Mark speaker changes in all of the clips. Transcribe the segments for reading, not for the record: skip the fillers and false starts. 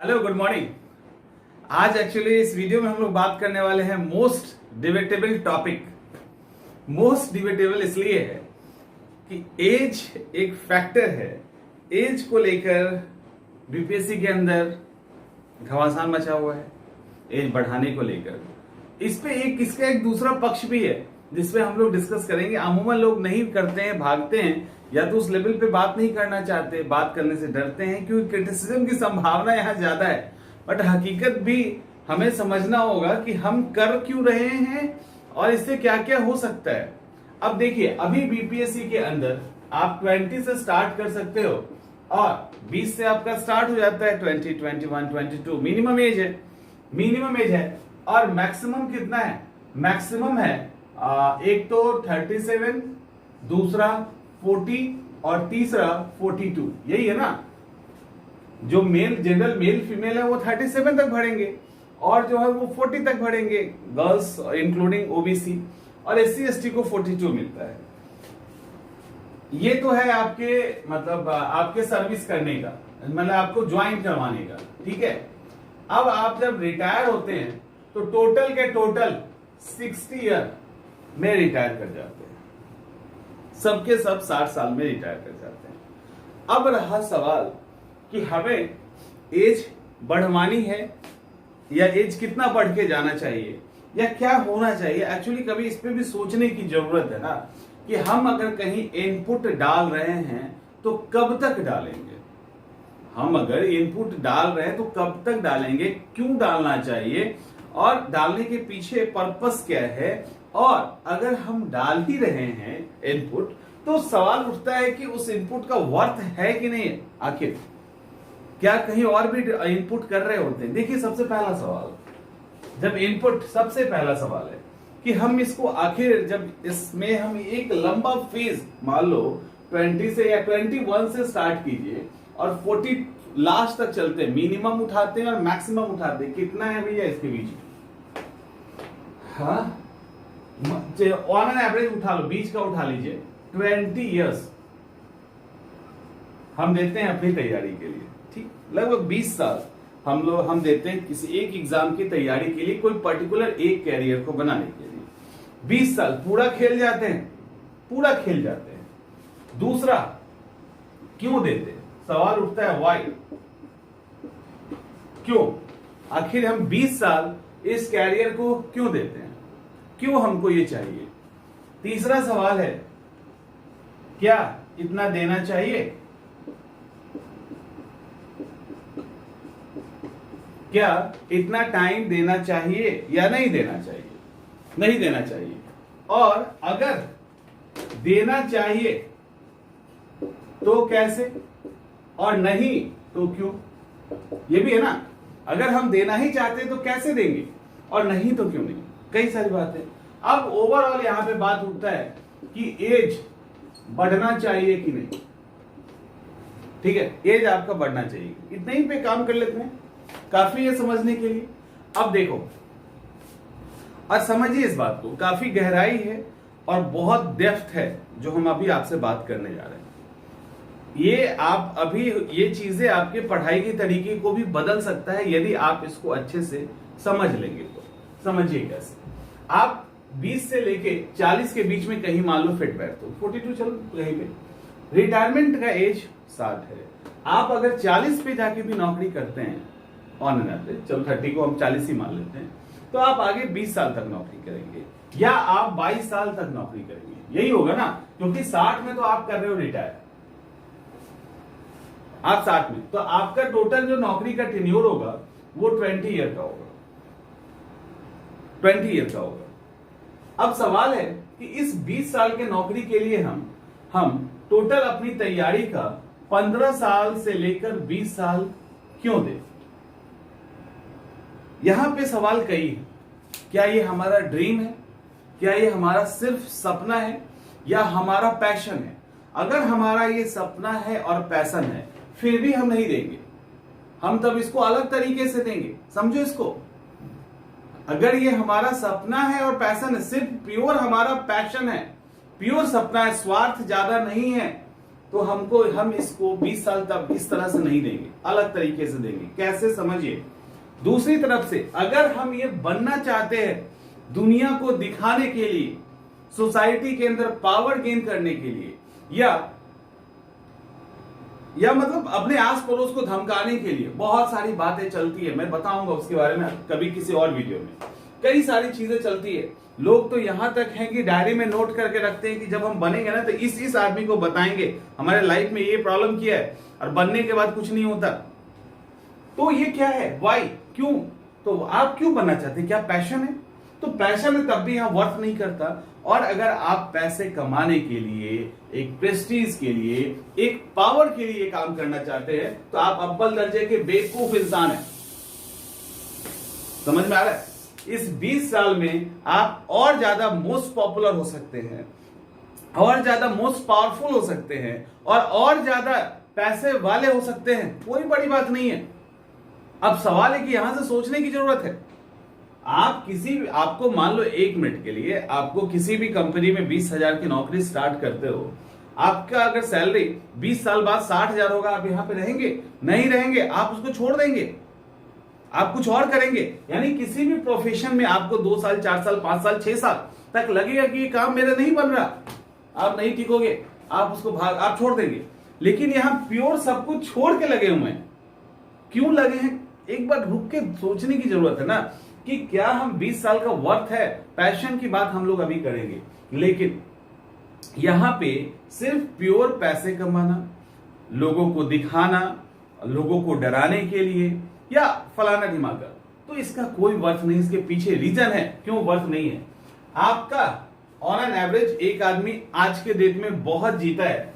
Speaker 1: Hello, good morning. आज actually इस video में हम लोग बात करने वाले हैं most debatable topic. Most debatable इसलिए है कि एज एक फैक्टर है। एज को लेकर बीपीएससी के अंदर घमासान मचा हुआ है, एज बढ़ाने को लेकर। इस पे इसका एक दूसरा पक्ष भी है जिसपे हम लोग डिस्कस करेंगे। अमूमन लोग नहीं करते हैं, भागते हैं, या तो उस लेवल पे बात नहीं करना चाहते, बात करने से डरते हैं क्योंकि क्रिटिसिज्म की संभावना यहाँ ज्यादा है। बट हकीकत भी हमें समझना होगा कि हम कर क्यों रहे हैं और इससे क्या क्या हो सकता है। अब देखिए, अभी बीपीएससी के अंदर आप 20 से स्टार्ट कर सकते हो और 20 से आपका स्टार्ट हो जाता है। 20, 21, 22 मिनिमम एज है। और मैक्सिमम कितना है? मैक्सिमम है एक तो 37, दूसरा 40 और तीसरा 42। यही है ना। जो जनरल मेल फीमेल है वो 37 तक बढ़ेंगे और जो है वो 40 तक बढ़ेंगे, गर्ल्स इंक्लूडिंग ओबीसी। और एससी एसटी को 42 मिलता है। ये तो है आपके मतलब आपके सर्विस करने का, मतलब आपको ज्वाइन करवाने का। ठीक है। अब आप जब रिटायर होते हैं तो टोटल के टोटल 60 ईयर में रिटायर कर जाते हैं। सबके सब 60 साल में रिटायर कर जाते हैं। अब रहा सवाल कि हमें एज बढ़वानी है या एज कितना बढ़ के जाना चाहिए या क्या होना चाहिए। एक्चुअली कभी इस पे भी सोचने की जरूरत है ना कि हम अगर कहीं इनपुट डाल रहे हैं तो कब तक डालेंगे। हम अगर इनपुट डाल रहे हैं तो कब तक डालेंगे, क्यों डालना चाहिए और डालने के पीछे पर्पस क्या है। और अगर हम डाल ही रहे हैं इनपुट तो सवाल उठता है कि उस इनपुट का वर्थ है कि नहीं। आखिर क्या कहीं और भी इनपुट कर रहे होते हैं। देखिए, सबसे पहला सवाल है कि हम इसको आखिर जब इसमें हम एक लंबा फेज मान लो 20 से या 21 से स्टार्ट कीजिए और 40 लास्ट तक चलते हैं, मिनिमम उठाते हैं और मैक्सिमम उठाते हैं। कितना है भैया इसके बीच में? हाँ, ऑन एन एवरेज उठा लो, बीच का उठा लीजिए। 20 इयर्स हम देते हैं अपनी तैयारी के लिए। ठीक, लगभग 20 साल हम देते हैं किसी एक एग्जाम की तैयारी के लिए, कोई पर्टिकुलर एक कैरियर को बनाने के लिए। 20 साल पूरा खेल जाते हैं। दूसरा, क्यों देते हैं? सवाल उठता है व्हाई, क्यों? आखिर हम 20 साल इस कैरियर को क्यों देते हैं, क्यों हमको ये चाहिए। तीसरा सवाल है, क्या इतना देना चाहिए? क्या इतना टाइम देना चाहिए या नहीं देना चाहिए? नहीं देना चाहिए। और अगर देना चाहिए तो कैसे, और नहीं तो क्यों? ये भी है ना। अगर हम देना ही चाहते तो कैसे देंगे और नहीं तो क्यों नहीं। कई सारी बातें। अब ओवरऑल यहां पे बात उठता है कि एज बढ़ना चाहिए कि नहीं। ठीक है, एज आपका बढ़ना चाहिए। इतने ही पे काम कर लेते हैं, काफी है समझने के लिए। अब देखो और समझिए इस बात को, काफी गहराई है और बहुत डेप्थ है जो हम अभी आपसे बात करने जा रहे हैं। ये चीजें आपके पढ़ाई के तरीके को भी बदल सकता है यदि आप इसको अच्छे से समझ लेंगे तो। समझिए कैसे। आप 20 से लेके 40 के बीच में कहीं मान लो फिट बैठते हो, 42 चलो कहीं पे। रिटायरमेंट का एज 60 है। आप अगर 40 पे जाके भी नौकरी करते हैं ऑन एन एवरेज, चलो 30 को हम 40 ही मान लेते हैं, तो आप आगे 20 साल तक नौकरी करेंगे या आप 22 साल तक नौकरी करेंगे। यही होगा ना, क्योंकि 60 में तो आप कर रहे हो रिटायर। आप 60 में तो आपका टोटल जो नौकरी का टेन्योर होगा वो 20 ईयर का होगा। अब सवाल है कि इस 20 साल के नौकरी के लिए हम टोटल अपनी तैयारी का 15 साल से लेकर 20 साल क्यों दें। यहां पे सवाल कई है। क्या ये हमारा ड्रीम है, क्या ये हमारा सिर्फ सपना है या हमारा पैशन है। अगर हमारा ये सपना है और पैशन है फिर भी हम नहीं देंगे, हम तब इसको अलग तरीके से देंगे। समझो इसको, अगर ये हमारा सपना है और पैशन है, सिर्फ प्योर हमारा पैशन है, प्योर सपना है, स्वार्थ ज्यादा नहीं है, तो हम इसको 20 साल तक इस तरह से नहीं देंगे, अलग तरीके से देंगे। कैसे, समझिए। दूसरी तरफ से अगर हम ये बनना चाहते हैं दुनिया को दिखाने के लिए, सोसाइटी के अंदर पावर गेन करने के लिए, या मतलब अपने आस पड़ोस को धमकाने के लिए, बहुत सारी बातें चलती है। मैं बताऊंगा उसके बारे में कभी किसी और वीडियो में। कई सारी चीजें चलती है। लोग तो यहां तक हैं कि डायरी में नोट करके रखते हैं कि जब हम बनेंगे ना तो इस आदमी को बताएंगे हमारे लाइफ में ये प्रॉब्लम किया है, और बनने के बाद कुछ नहीं होता। तो ये क्या है, वाई, क्यों? तो आप क्यों बनना चाहते हैं? क्या पैशन है? तो पैशन है तब भी यहां वर्थ नहीं करता। और अगर आप पैसे कमाने के लिए, एक प्रेस्टीज के लिए, एक पावर के लिए काम करना चाहते हैं तो आप अव्वल दर्जे के बेवकूफ इंसान हैं। समझ में आ रहा है? इस 20 साल में आप और ज्यादा मोस्ट पॉपुलर हो सकते हैं, और ज्यादा मोस्ट पावरफुल हो सकते हैं, और ज्यादा पैसे वाले हो सकते हैं। कोई बड़ी बात नहीं है। अब सवाल है कि यहां से सोचने की जरूरत है। आपको मान लो 1 मिनट के लिए आपको किसी भी कंपनी में 20,000 की नौकरी स्टार्ट करते हो, आपका अगर सैलरी 20 साल बाद 60,000 होगा, आप यहां पे रहेंगे? नहीं रहेंगे, आप उसको छोड़ देंगे, आप कुछ और करेंगे। यानी किसी भी प्रोफेशन में आपको 2 साल, 4 साल, 5 साल, 6 साल तक लगेगा कि ये काम मेरा नहीं बन रहा, आप नहीं टिकोगे, आप छोड़ देंगे। लेकिन यहां प्योर सब कुछ छोड़ के लगे हुए हैं। क्यों लगे हैं? एक बार रुक के सोचने की जरूरत है ना कि क्या हम 20 साल का वर्थ है। पैशन की बात हम लोग अभी करेंगे, लेकिन यहां पे सिर्फ प्योर पैसे कमाना, लोगों को दिखाना, लोगों को डराने के लिए, या फलाना ढिमाका, तो इसका कोई वर्थ नहीं। इसके पीछे रीजन है क्यों वर्थ नहीं है। आपका ऑन एन एवरेज एक आदमी आज के डेट में बहुत जीता है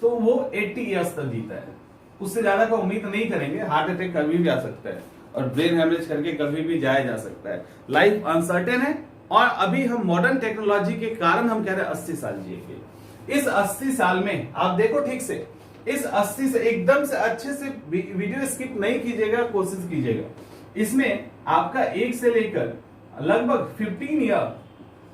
Speaker 1: तो वो 80 ईयर्स तक जीता है। उससे ज्यादा का उम्मीद नहीं करेंगे। हार्ट अटैक कभी भी आ सकता है और ब्रेन हेमरेज करके कभी भी जाया जा सकता है। लाइफ अनसर्टेन है, और अभी हम मॉडर्न टेक्नोलॉजी के कारण हम कह रहे हैं 80 साल जिएंगे। इस 80 साल में आप देखो ठीक से, इस 80 से एकदम से अच्छे से वीडियो स्किप नहीं कीजिएगा, कोशिश कीजिएगा। इसमें आपका 1 से लेकर लगभग 15 ईयर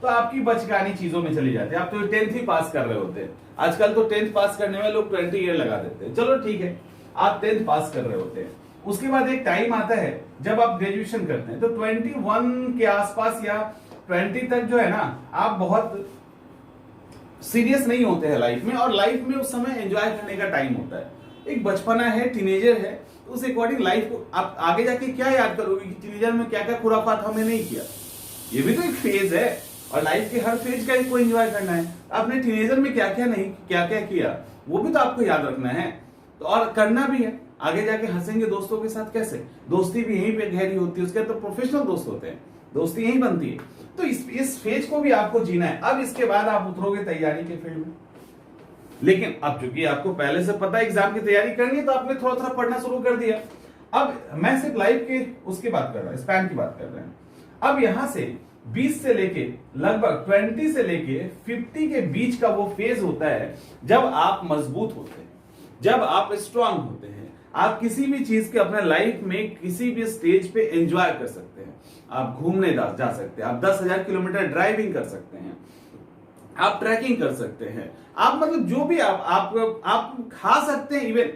Speaker 1: तो आपकी बचकानी चीजों में चली जाती है। आप तो 10th ही पास कर रहे होते हैं। आजकल तो 10th पास करने में लोग 20 ईयर लगा देते हैं। चलो ठीक है, आप 10th पास कर रहे होते हैं। उसके बाद एक टाइम आता है जब आप ग्रेजुएशन करते हैं, तो 21 के आसपास या 20 तक जो है ना, आप बहुत सीरियस नहीं होते हैं लाइफ में, और लाइफ में उस समय एंजॉय करने का टाइम होता है। एक बचपना है, टीनेजर है, तो उस अकॉर्डिंग लाइफ को आप आगे जाके क्या याद करोगे कि टीनेजर में क्या क्या खुराफात हमने नहीं किया। ये भी तो एक फेज है, और लाइफ के हर फेज का को एंजॉय करना है। आपने टीनेजर में क्या क्या किया वो भी तो आपको याद रखना है, तो और करना भी है। आगे जाके हंसेंगे दोस्तों के साथ, कैसे दोस्ती भी यहीं पे गहरी होती है। उसके तो प्रोफेशनल दोस्त होते हैं, दोस्ती यहीं बनती है। तो इस फेज को भी आपको जीना है। अब इसके बाद आप उतरोगे तैयारी के फील्ड में। लेकिन अब चूंकि आपको पहले से पता है एग्जाम की तैयारी करनी है, तो आपने थोड़ा थोड़ा पढ़ना शुरू कर दिया। अब मैं सिर्फ लाइफ के उसकी बात कर रहा हूं, स्पैन की बात कर रहे हैं। अब यहां से 20 से लेके लगभग 20 से लेके 50 के बीच का वो फेज होता है जब आप मजबूत होते हैं, जब आप स्ट्रांग होते हैं। आप किसी भी चीज के अपने लाइफ में किसी भी स्टेज पे एंजॉय कर सकते हैं। आप घूमने जा सकते हैं, आप 10,000 किलोमीटर ड्राइविंग कर सकते हैं, आप ट्रैकिंग कर सकते हैं, आप मतलब जो भी आप खा सकते हैं, इवन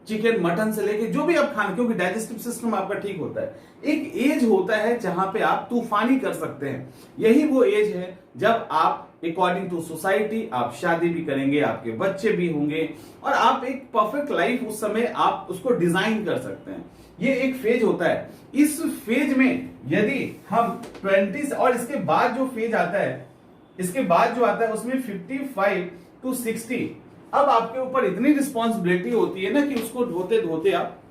Speaker 1: चिकन मटन से लेके जो भी आप खाना, क्योंकि डाइजेस्टिव सिस्टम आपका ठीक होता है। एक एज होता है जहां पे आप तूफानी कर सकते हैं। यही वो एज है जब आप अकॉर्डिंग टू सोसाइटी आप शादी भी करेंगे, आपके बच्चे भी होंगे, और आप एक परफेक्ट लाइफ उस समय आप उसको डिजाइन कर सकते हैं। ये एक फेज होता है। इस फेज में यदि हम 20 और इसके बाद जो फेज आता है, इसके बाद जो आता है उसमें 55 to 60, अब आपके ऊपर इतनी रिस्पॉन्सिबिलिटी होती है ना कि उसको ढोते ढोते आप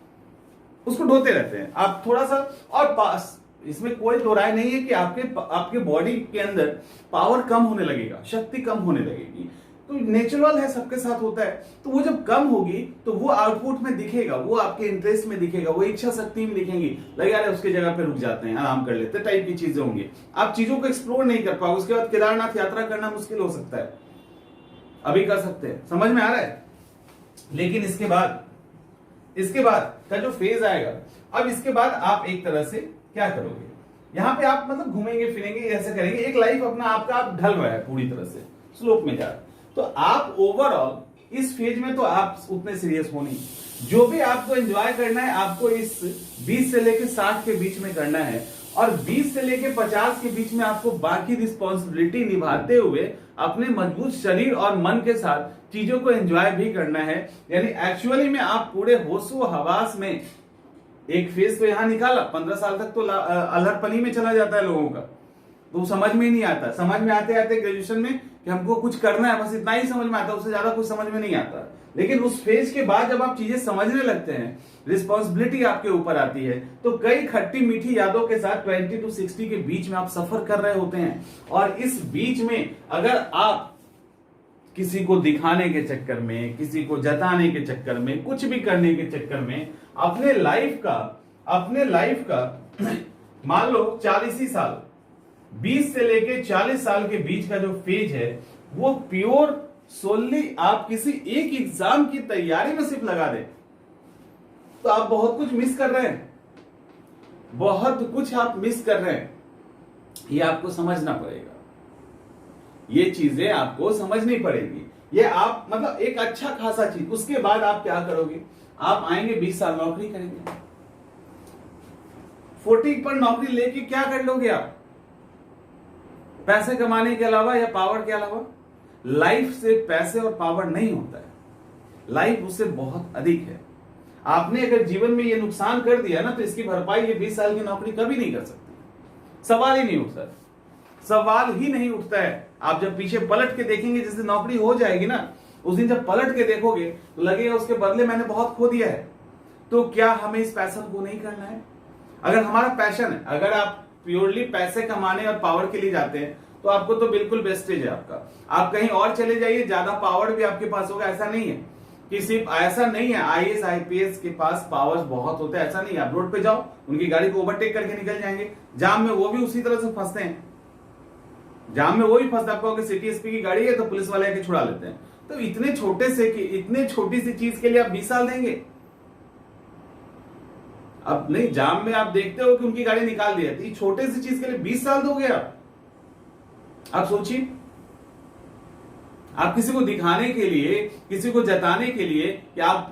Speaker 1: उसको ढोते रहते हैं आप थोड़ा सा। और पास इसमें कोई दो राय नहीं है कि आपके बॉडी के अंदर पावर कम होने लगेगा, शक्ति कम होने लगेगी। तो नेचुरल है, सबके साथ होता है। तो वो जब कम होगी तो वो आउटपुट में दिखेगा, वो आपके इंटरेस्ट में दिखेगा, वो इच्छा शक्ति में दिखेंगी। लगे यार उसके जगह पे रुक जाते हैं, आराम कर लेते हैं, टाइप की चीजें होंगी। आप चीजों को एक्सप्लोर नहीं कर पाओगे। उसके बाद केदारनाथ यात्रा करना मुश्किल हो सकता है, अभी कर सकते हैं। समझ में आ रहा है? लेकिन इसके बाद का जो फेज आएगा, अब इसके बाद आप एक तरह से क्या करोगे, यहां पे आप मतलब घूमेंगे फिरेंगे, ऐसे करेंगे। एक लाइफ अपना आपका आप ढल रहा है पूरी तरह से, स्लोप में जा रहा है। तो आप ओवरऑल इस फेज में तो आप उतने सीरियस हो नहीं। जो भी आपको एंजॉय करना है आपको इस 20 से लेके 60 के बीच में करना है, और 20 से लेके 50 के बीच में आपको बाकी रिस्पॉन्सिबिलिटी निभाते हुए अपने मजबूत शरीर और मन के साथ चीजों को एंजॉय भी करना है। यानी एक्चुअली में आप पूरे होशो हवास में एक फेज तो यहां निकाला, 15 साल तक तो अल्हड़पनी में चला जाता है लोगों का, तो समझ में ही नहीं आता। समझ में आते आते ग्रेजुएशन में कि हमको कुछ करना है, बस इतना ही समझ में आता, उससे ज्यादा कुछ समझ में नहीं आता। लेकिन उस फेज के बाद जब आप चीजें समझने लगते हैं, रिस्पॉन्सिबिलिटी आपके ऊपर आती है, तो कई खट्टी मीठी यादों के साथ 20 to 60 के बीच में आप सफर कर रहे होते हैं। और इस बीच में अगर आप किसी को दिखाने के चक्कर में, किसी को जताने के चक्कर में, कुछ भी करने के चक्कर में अपने लाइफ का मान लो 40 साल, 20 से लेके 40 साल के बीच का जो फेज है वो प्योर सोनली आप किसी एक एग्जाम की तैयारी में सिर्फ लगा दें, तो आप बहुत कुछ मिस कर रहे हैं, बहुत कुछ आप मिस कर रहे हैं। ये आपको समझना पड़ेगा, ये चीजें आपको समझनी पड़ेगी। ये आप मतलब एक अच्छा खासा चीज। उसके बाद आप क्या करोगे, आप आएंगे 20 साल नौकरी करेंगे, 40 पर नौकरी लेके क्या कर लोगे आप, पैसे कमाने के अलावा या पावर के अलावा? लाइफ से पैसे और पावर नहीं होता है, लाइफ उससे बहुत अधिक है। आपने अगर जीवन में ये नुकसान कर दिया ना, तो इसकी भरपाई ये 20 साल की नौकरी कभी नहीं कर सकती। सवाल ही नहीं उठता, सवाल ही नहीं उठता है। आप जब पीछे पलट के देखेंगे, जिस दिन नौकरी हो जाएगी ना, उस दिन जब पलट के देखोगे तो लगेगा उसके बदले मैंने बहुत खो दिया है। तो क्या हमें इस पैशन को नहीं करना है? अगर हमारा पैशन है, अगर आप प्योरली पैसे कमाने और पावर के लिए जाते हैं, तो आपको तो बिल्कुल वेस्टेज है आपका। आप कहीं और चले जाइए, ज्यादा पावर भी आपके पास होगा, ऐसा नहीं है कि सिर्फ, ऐसा नहीं है आईएएस आईपीएस के पास पावर्स बहुत होते हैं, ऐसा नहीं है। आप रोड पे जाओ, उनकी गाड़ी को ओवरटेक करके निकल जाएंगे, जाम में वो भी उसी तरह से फंसते हैं, जाम में वो भी फंसता। आपको अगर सिटी एसपी की गाड़ी है तो पुलिस वाले आके छुड़ा लेते हैं। तो इतने छोटी सी चीज के लिए आप 20 साल देंगे? अब नहीं, जाम में आप देखते हो कि उनकी गाड़ी निकाल दी जाती है, छोटे सी चीज के लिए 20 साल दोगे आप सोचिए। आप किसी को दिखाने के लिए, किसी को जताने के लिए कि आप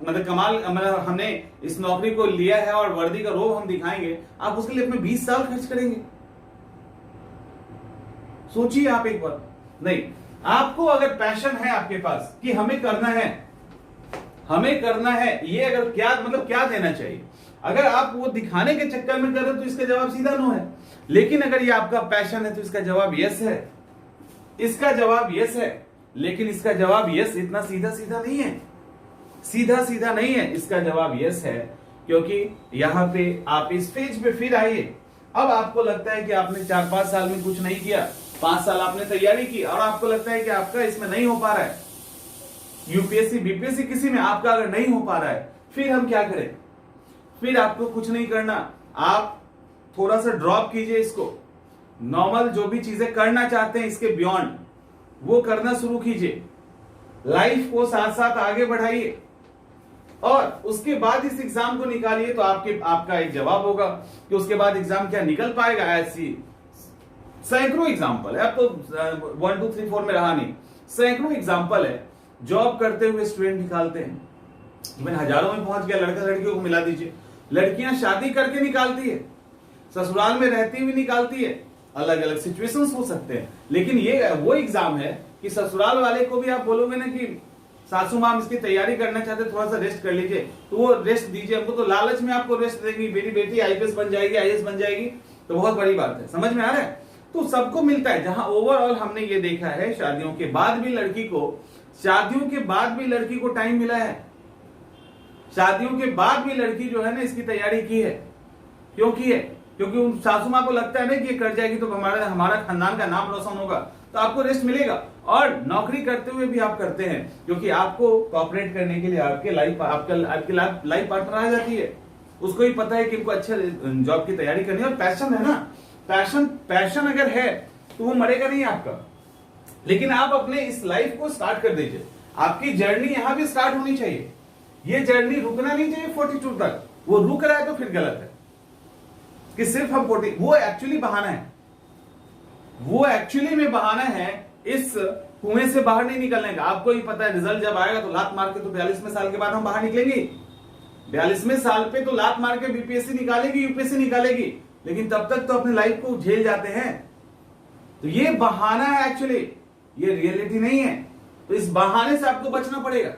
Speaker 1: मतलब कमाल, मतलब हमने इस नौकरी को लिया है और वर्दी का रोब हम दिखाएंगे, आप उसके लिए अपने 20 साल खर्च करेंगे? सोचिए आप एक बार। नहीं, आपको अगर पैशन है आपके पास कि हमें करना है, ये अगर क्या देना चाहिए? अगर आप वो दिखाने के चक्कर में कर रहे हो तो इसका जवाब सीधा नो है। लेकिन अगर ये आपका पैशन है तो इसका जवाब यस है, इसका जवाब यस है। लेकिन इसका जवाब यस इतना सीधा सीधा नहीं है, सीधा सीधा नहीं है। इसका जवाब यस है, क्योंकि यहां पे आप इस फेज पे फिर आइए। अब आपको लगता है कि आपने 4-5 साल में कुछ नहीं किया, 5 साल आपने तैयारी की और आपको लगता है कि आपका इसमें नहीं हो पा रहा है, यूपीएससी बीपीएससी किसी में आपका अगर नहीं हो पा रहा है, फिर हम क्या करें? फिर आपको कुछ नहीं करना, आप थोड़ा सा ड्रॉप कीजिए इसको। नॉर्मल जो भी चीजें करना चाहते हैं इसके बियॉन्ड वो करना शुरू कीजिए, लाइफ को साथ साथ आगे बढ़ाइए और उसके बाद इस एग्जाम को निकालिए। तो आपका एक जवाब होगा कि उसके बाद एग्जाम क्या निकल पाएगा। ऐसी सैकड़ों एग्जाम्पल है, अब तो 1 2 3 4 में रहा नहीं, सैकड़ों एग्जाम्पल है। जॉब करते हुए स्टूडेंट निकालते हैं, मैं हजारों में पहुंच गया, लड़का लड़कियों को मिला दीजिए। लड़कियां शादी करके निकालती है, ससुराल में रहती हुई निकालती है, अलग अलग सिचुएशंस हो सकते हैं। लेकिन ये वो एग्जाम है कि ससुराल वाले को भी आप बोलोगे ना कि सासू माम इसकी तैयारी करना चाहते, थोड़ा सा रेस्ट कर लीजिए, तो वो रेस्ट दीजिए हमको, तो लालच में आपको रेस्ट देंगी, मेरी बेटी आईपीएस बन जाएगी, आईएएस बन जाएगी, तो बहुत बड़ी बात है। समझ में आ रहा है? तो सबको मिलता है। जहां ओवरऑल हमने ये देखा है, शादियों के बाद भी लड़की को टाइम मिला है, शादियों के बाद भी लड़की जो है ना इसकी तैयारी की है। क्यों की है? क्योंकि उन सासू माँ को लगता है ना कि ये कर जाएगी तो हमारा खानदान का नाम रोशन होगा, तो आपको रेस्ट मिलेगा। और नौकरी करते हुए भी आप करते हैं, क्योंकि आपको कोऑपरेट करने के लिए आपकी लाइफ पार्टनर आ जाती है, उसको ही पता है कि इनको अच्छे जॉब की तैयारी करनी है। और पैशन है ना, पैशन अगर है तो वो मरेगा नहीं आपका। लेकिन आप अपने इस लाइफ को स्टार्ट कर दीजिए, आपकी जर्नी यहां भी स्टार्ट होनी चाहिए। ये जर्नी रुकना नहीं चाहिए 42 तक। वो रुक रहा है तो फिर गलत है कि सिर्फ हम 40, वो एक्चुअली बहाना है। वो एक्चुअली में बहाना है इस कुएं से बाहर नहीं निकलने का। आपको ही पता है रिजल्ट जब आएगा तो लात मार के तो 42वें साल के बाद हम बाहर निकलेंगे। 42वें साल पे तो लात मार के बीपीएससी निकालेगी, यूपीएससी निकालेगी, लेकिन तब तक तो अपनी लाइफ को झेल जाते हैं। तो ये बहाना है एक्चुअली, ये रियलिटी नहीं है। तो इस बहाने से आपको बचना पड़ेगा,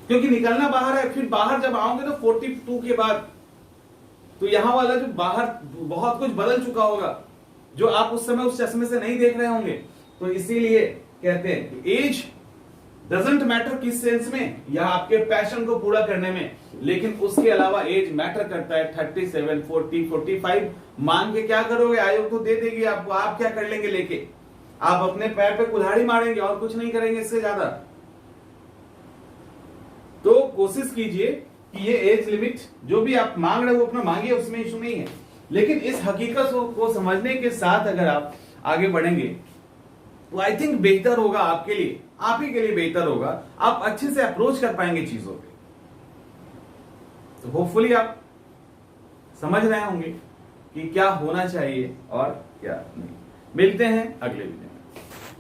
Speaker 1: क्योंकि निकलना बाहर है। फिर बाहर जब आओगे तो 42 के बाद तो यहां वाला जो बाहर बहुत कुछ बदल चुका होगा, जो आप उस समय उस चश्मे से नहीं देख रहे होंगे। तो इसीलिए कहते हैं एज डजंट मैटर किस सेंस में, या आपके पैशन को पूरा करने में, लेकिन उसके अलावा एज मैटर करता है। 37, 40, 45 मांग के क्या करोगे? आयोग तो दे देगी आपको, आप क्या कर लेंगे लेके? आप अपने पैर पे कुल्हाड़ी मारेंगे और कुछ नहीं करेंगे इससे ज्यादा। तो कोशिश कीजिए कि ये एज लिमिट जो भी आप मांग रहे हो वो अपना मांगिए, उसमें इशू नहीं है। लेकिन इस हकीकत को समझने के साथ अगर आप आगे बढ़ेंगे तो आई थिंक बेहतर होगा आपके लिए, आप ही के लिए बेहतर होगा। आप अच्छे से अप्रोच कर पाएंगे चीजों पे। तो होपफुली आप समझ रहे होंगे कि क्या होना चाहिए और क्या नहीं। मिलते हैं अगले वीडियो।